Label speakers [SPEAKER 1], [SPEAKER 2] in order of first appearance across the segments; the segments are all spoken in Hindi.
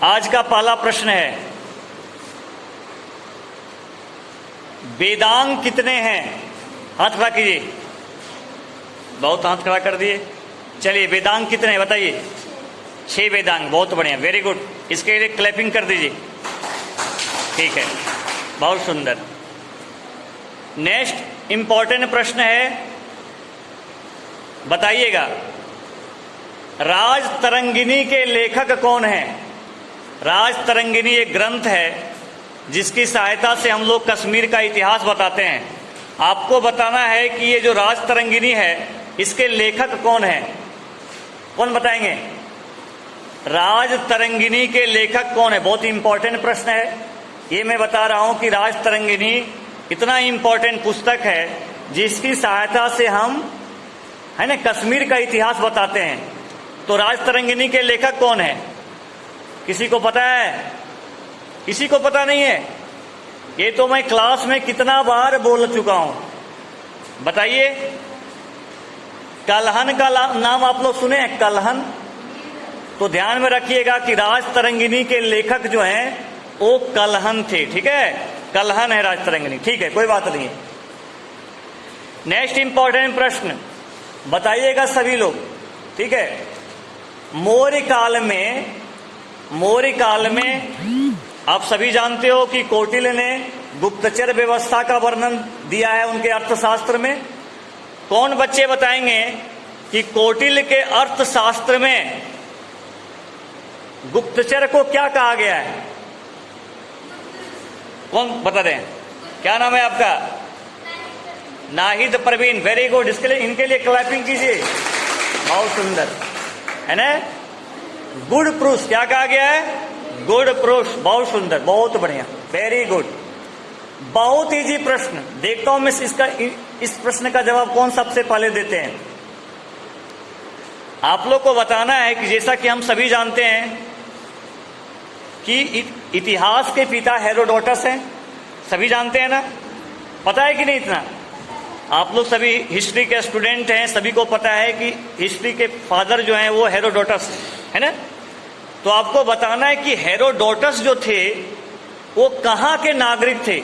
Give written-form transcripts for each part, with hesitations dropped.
[SPEAKER 1] आज का पहला प्रश्न है, वेदांग कितने हैं? हाथ खड़ा कीजिए। बहुत हाथ खड़ा कर दिए। चलिए, वेदांग कितने हैं बताइए। 6 वेदांग। बहुत बढ़िया, वेरी गुड। इसके लिए क्लैपिंग कर दीजिए। ठीक है, बहुत सुंदर। नेक्स्ट इंपॉर्टेंट प्रश्न है, बताइएगा राज तरंगिनी के लेखक कौन है? राज तरंगिनी एक ग्रंथ है जिसकी सहायता से हम लोग कश्मीर का इतिहास बताते हैं। आपको बताना है कि ये जो राज तरंगिनी है इसके लेखक कौन है। कौन बताएंगे? राज तरंगिनी के लेखक कौन है? बहुत इंपॉर्टेंट प्रश्न है। ये मैं बता रहा हूं कि राज तरंगिनी इतना इंपॉर्टेंट पुस्तक है जिसकी सहायता से हम है ना कश्मीर का इतिहास बताते हैं। तो राज तरंगिनी के लेखक कौन है? किसी को पता है? किसी को पता नहीं है? ये तो मैं क्लास में कितना बार बोल चुका हूं। बताइए। कल्हन का नाम आप लोग सुने हैं? कल्हन। तो ध्यान में रखिएगा कि राज तरंगिनी के लेखक जो हैं वो कल्हन थे। ठीक है, कल्हन है राज तरंगिनी। ठीक है, कोई बात नहीं है। नेक्स्ट इंपॉर्टेंट प्रश्न बताइएगा सभी लोग। ठीक है, मौर्य काल में आप सभी जानते हो कि कौटिल्य ने गुप्तचर व्यवस्था का वर्णन दिया है उनके अर्थशास्त्र में। कौन बच्चे बताएंगे कि कौटिल्य के अर्थशास्त्र में गुप्तचर को क्या कहा गया है? कौन बता दें? क्या नाम है आपका? नाहिद प्रवीण। Very good. इसके लिए इनके लिए क्लैपिंग कीजिए। बहुत सुंदर है ना। गुड प्रूफ क्या कहा गया है? Good proof. बहुत सुंदर, बहुत बढ़िया, वेरी गुड। बहुत इजी प्रश्न। देखता हूं मैं इस प्रश्न का जवाब कौन सबसे पहले देते हैं। आप लोग को बताना है कि जैसा कि हम सभी जानते हैं कि इतिहास के पिता हेरोडोटस हैं। सभी जानते हैं ना? पता है कि नहीं? इतना आप लोग सभी हिस्ट्री के स्टूडेंट हैं, सभी को पता है कि हिस्ट्री के फादर जो हैं वो हेरोडोटस है ना। तो आपको बताना है कि हेरोडोटस जो थे वो कहाँ के नागरिक थे,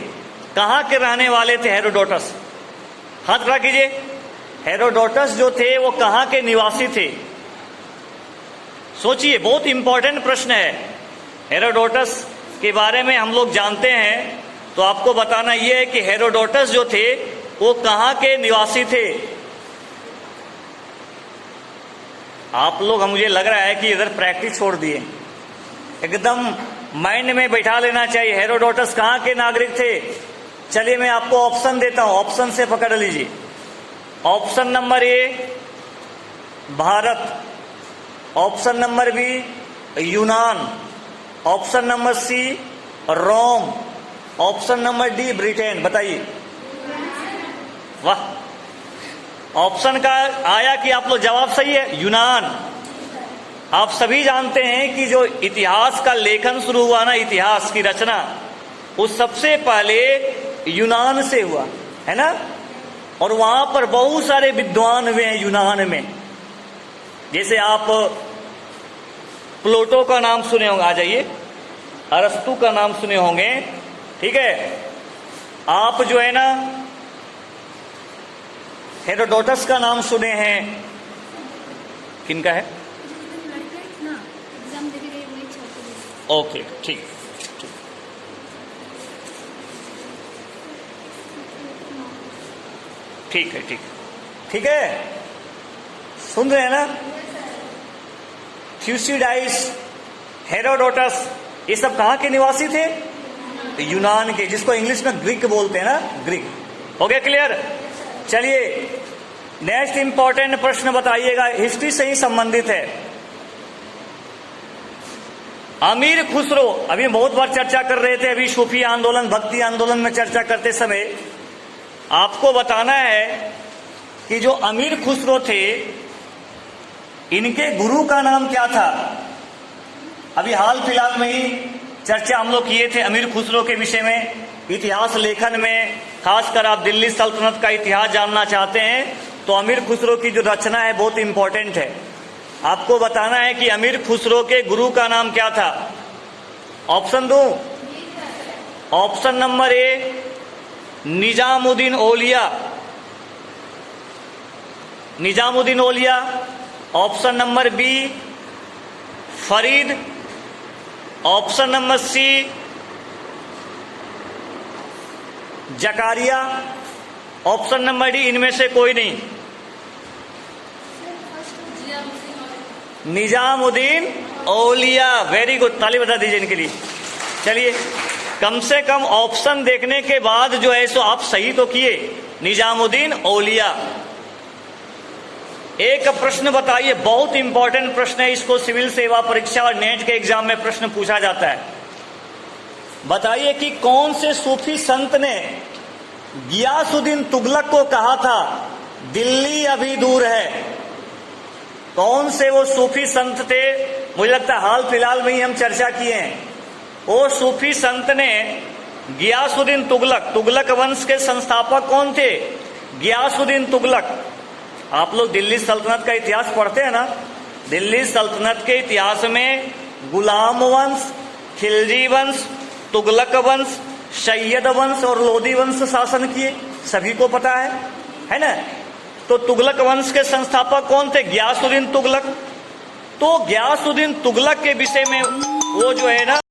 [SPEAKER 1] कहाँ के रहने वाले थे हेरोडोटस? हाथ खड़ा कीजिए। हेरोडोटस जो थे वो कहाँ के निवासी थे? सोचिए, बहुत इंपॉर्टेंट प्रश्न है। हेरोडोटस के बारे में हम लोग जानते हैं, तो आपको बताना यह है कि हेरोडोटस जो थे वो कहाँ के निवासी थे। आप लोग, मुझे लग रहा है कि इधर प्रैक्टिस छोड़ दिए। एकदम माइंड में बैठा लेना चाहिए हेरोडोटस कहाँ के नागरिक थे। चलिए मैं आपको ऑप्शन देता हूं, ऑप्शन से पकड़ लीजिए। Option number A Bharat, option number B Yunan, option number C Rome, option number D Britain. बताइए। वाह, ऑप्शन का आया कि आप लोग जवाब सही है, यूनान। आप सभी जानते हैं कि जो इतिहास का लेखन शुरू हुआ ना, इतिहास की रचना, वो सबसे पहले यूनान से हुआ है ना। और वहां पर बहुत सारे विद्वान हुए हैं यूनान में। जैसे आप प्लेटो का नाम सुने होंगे, आ जाइए। अरस्तु का नाम सुने होंगे। ठीक है, आप जो है ना हेरोडोटस का नाम सुने हैं। किनका है? ओके, ठीक ठीक है, ठीक है। सुन रहे हैं ना? थ्यूसिडाइस, हेरोडोटस, ये सब कहाँ के निवासी थे? यूनान के, जिसको इंग्लिश में ग्रीक बोलते हैं ना, ग्रीक। हो गया क्लियर? चलिए नेक्स्ट इंपॉर्टेंट प्रश्न बताइएगा, हिस्ट्री से ही संबंधित है। अमीर खुसरो, अभी बहुत बार चर्चा कर रहे थे, अभी सूफी आंदोलन, भक्ति आंदोलन में चर्चा करते समय आपको बताना है कि जो अमीर खुसरो थे इनके गुरु का नाम क्या था। अभी हाल फिलहाल में ही चर्चा हम लोग किए थे अमीर खुसरो के विषय में। इतिहास लेखन में खासकर आप दिल्ली सल्तनत का इतिहास जानना चाहते हैं तो अमीर खुसरो की जो रचना है बहुत इंपॉर्टेंट है। आपको बताना है कि अमीर खुसरो के गुरु का नाम क्या था। ऑप्शन दूं? Option number A Nizamuddin Auliya, Nizamuddin Auliya. Option number B Farid. Option number C Zakariya. Option number D इनमें से कोई नहीं। निजामुद्दीन औलिया, वेरी गुड, ताली बजा दीजिए इनके लिए। चलिए, कम से कम ऑप्शन देखने के बाद जो है सो आप सही तो किए, निजामुद्दीन औलिया। एक प्रश्न बताइए, बहुत इंपॉर्टेंट प्रश्न है, इसको सिविल सेवा परीक्षा और नेट के एग्जाम में प्रश्न पूछा जाता है। बताइए कि कौन से सूफी संत ने गियासुद्दीन तुगलक को कहा था दिल्ली अभी दूर है? कौन से वो सूफी संत थे? मुझे लगता है हाल फिलहाल में ही हम चर्चा किए हैं। वो सूफी संत ने गियासुद्दीन तुगलक, तुगलक वंश के संस्थापक कौन थे? गियासुद्दीन तुगलक। आप लोग दिल्ली सल्तनत का इतिहास पढ़ते हैं ना? दिल्ली सल्तनत के इतिहास में गुलाम वंश, खिलजी वंश, तुगलक वंश, सैयद वंश और लोदी वंश शासन किए, सभी को पता है ना? तो तुगलक वंश के संस्थापक कौन थे? गियासुद्दीन तुगलक। तो गियासुद्दीन तुगलक के विषय में वो जो है ना